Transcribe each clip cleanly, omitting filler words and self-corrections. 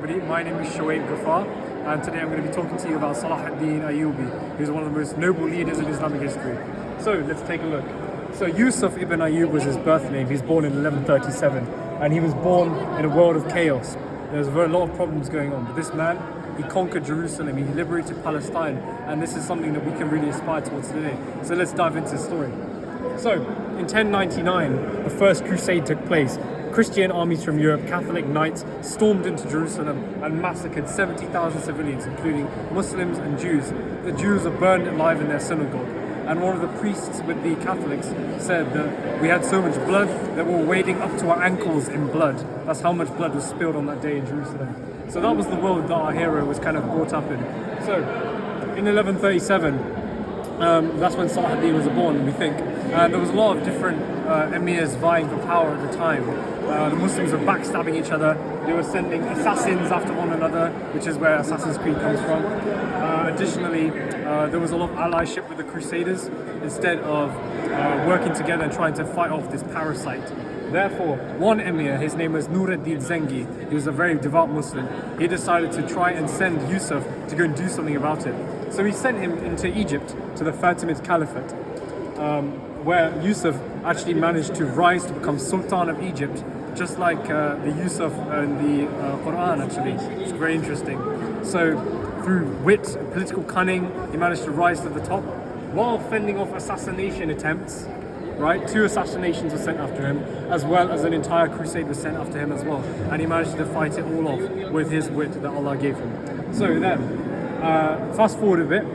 My name is Shuaib Ghaffar, and today I'm going to be talking to you about Salahuddin Ayyubi, who's one of the most noble leaders in Islamic history. So let's take a look. So Yusuf ibn Ayyub was his birth name. He's born in 1137, and he was born in a world of chaos. There's a lot of problems going on, but this man, he conquered Jerusalem, he liberated Palestine, and this is something that we can really aspire towards today. So let's dive into his story. So, in 1099, the First Crusade took place. Christian armies from Europe, Catholic knights, stormed into Jerusalem and massacred 70,000 civilians, including Muslims and Jews. The Jews were burned alive in their synagogue. And one of the priests with the Catholics said that we had so much blood that we were wading up to our ankles in blood. That's how much blood was spilled on that day in Jerusalem. So that was the world that our hero was kind of brought up in. So, in 1137, that's when Salahuddin was born, we think. And there was a lot of different emirs vying for power at the time. The Muslims were backstabbing each other. They were sending assassins after one another, which is where Assassin's Creed comes from. Additionally, there was a lot of allyship with the Crusaders instead of working together and trying to fight off this parasite. Therefore, one emir, his name was Nur-ad-Din Zengi, he was a very devout Muslim. He decided to try and send Yusuf to go and do something about it. So he sent him into Egypt to the Fatimid Caliphate, where Yusuf actually managed to rise to become Sultan of Egypt, just like the Yusuf in the Quran actually. It's very interesting. So through wit and political cunning, he managed to rise to the top, while fending off assassination attempts. Right, 2 assassinations were sent after him, as well as an entire crusade was sent after him as well. And he managed to fight it all off with his wit that Allah gave him. So then, fast forward a bit,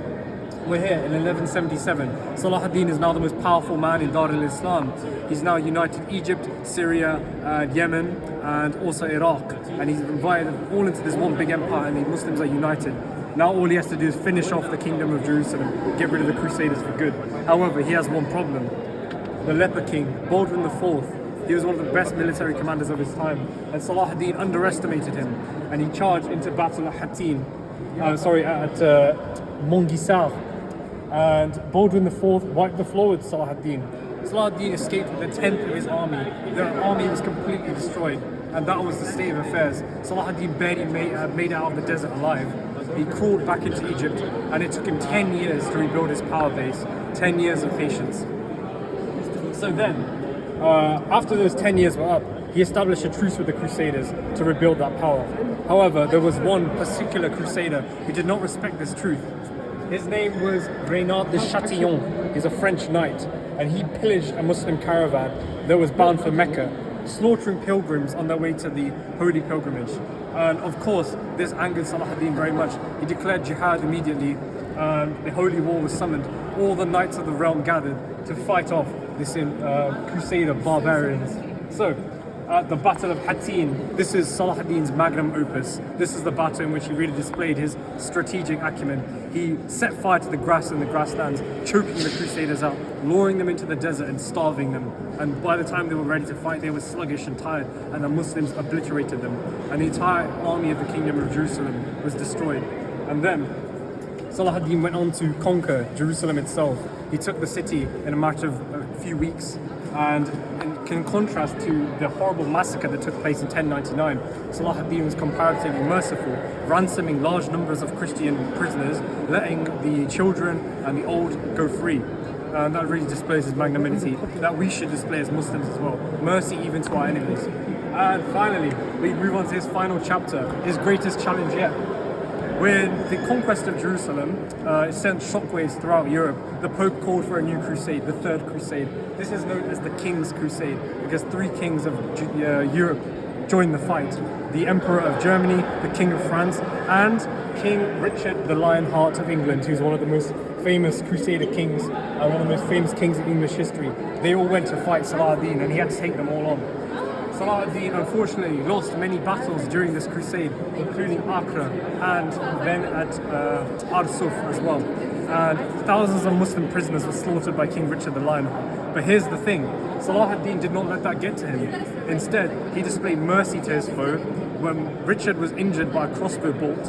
we're here in 1177. Salahuddin is now the most powerful man in Dar al-Islam. He's now united Egypt, Syria, Yemen, and also Iraq. And he's invited them all into this one big empire, and the Muslims are united. Now all he has to do is finish off the kingdom of Jerusalem, get rid of the Crusaders for good. However, he has one problem. The leper king, Baldwin IV, he was one of the best military commanders of his time, and Salahuddin underestimated him, and he charged into battle at Mongisar, and Baldwin IV wiped the floor with Salahuddin. Salahuddin escaped with a tenth of his army. Their army was completely destroyed, and that was the state of affairs. Salahuddin barely made it out of the desert alive. He crawled back into Egypt, and it took him 10 years to rebuild his power base, 10 years of patience. So then, after those 10 years were up, he established a truce with the Crusaders to rebuild that power. However, there was one particular Crusader who did not respect this truth. His name was Reynard de Chatillon. He's a French knight, and he pillaged a Muslim caravan that was bound for Mecca, slaughtering pilgrims on their way to the holy pilgrimage. And of course, this angered Salahuddin very much. He declared jihad immediately, and the holy war was summoned. All the knights of the realm gathered to fight off this Crusader barbarians. So, at the Battle of Hattin, this is Salahuddin's magnum opus. This is the battle in which he really displayed his strategic acumen. He set fire to the grass in the grasslands, choking the Crusaders out, luring them into the desert and starving them. And by the time they were ready to fight, they were sluggish and tired, and the Muslims obliterated them. And the entire army of the Kingdom of Jerusalem was destroyed. And then Salahuddin went on to conquer Jerusalem itself. He took the city in a matter of a few weeks, and in contrast to the horrible massacre that took place in 1099, Salahuddin was comparatively merciful, ransoming large numbers of Christian prisoners, letting the children and the old go free. And that really displays his magnanimity that we should display as Muslims as well. Mercy even to our enemies. And finally, we move on to his final chapter, his greatest challenge yet. With the conquest of Jerusalem, it sent shockwaves throughout Europe. The Pope called for a new crusade, the Third Crusade. This is known as the King's Crusade because 3 kings of Europe joined the fight. The Emperor of Germany, the King of France, and King Richard the Lionheart of England, who's one of the most famous Crusader kings and one of the most famous kings in English history. They all went to fight Salahuddin, and he had to take them all on. Salahuddin unfortunately lost many battles during this crusade, including Acre and then at Arsuf as well. And thousands of Muslim prisoners were slaughtered by King Richard the Lionheart. But here's the thing, Salahuddin did not let that get to him. Instead, he displayed mercy to his foe. When Richard was injured by a crossbow bolt,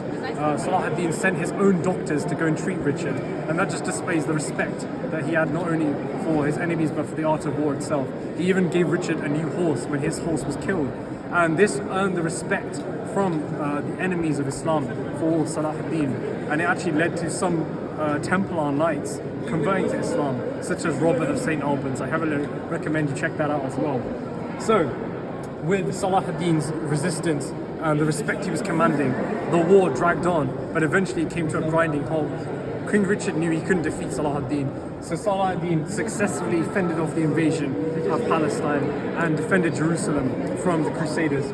Salahuddin sent his own doctors to go and treat Richard, and that just displays the respect that he had not only for his enemies but for the art of war itself. He even gave Richard a new horse when his horse was killed. And this earned the respect from the enemies of Islam for Salahuddin, and it actually led to some Templar knights converting to Islam, such as Robert of St. Albans. I heavily recommend you check that out as well. So, with Salahuddin's resistance and the respect he was commanding, the war dragged on, but eventually it came to a grinding halt. King Richard knew he couldn't defeat Salahuddin, so Salahuddin successfully fended off the invasion of Palestine and defended Jerusalem from the Crusaders.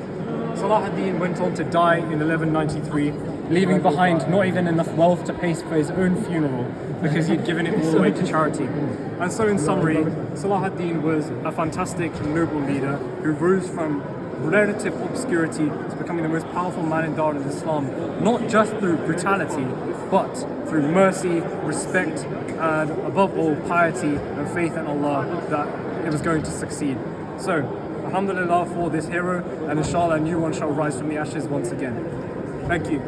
Salahuddin went on to die in 1193, leaving behind not even enough wealth to pay for his own funeral because he'd given it all away to charity. And so in summary, Salahuddin was a fantastic and noble leader who rose from relative obscurity to becoming the most powerful man in Dar in Islam, not just through brutality, but through mercy, respect, and above all, piety and faith in Allah that it was going to succeed. So, alhamdulillah for this hero, and inshallah a new one shall rise from the ashes once again. Thank you.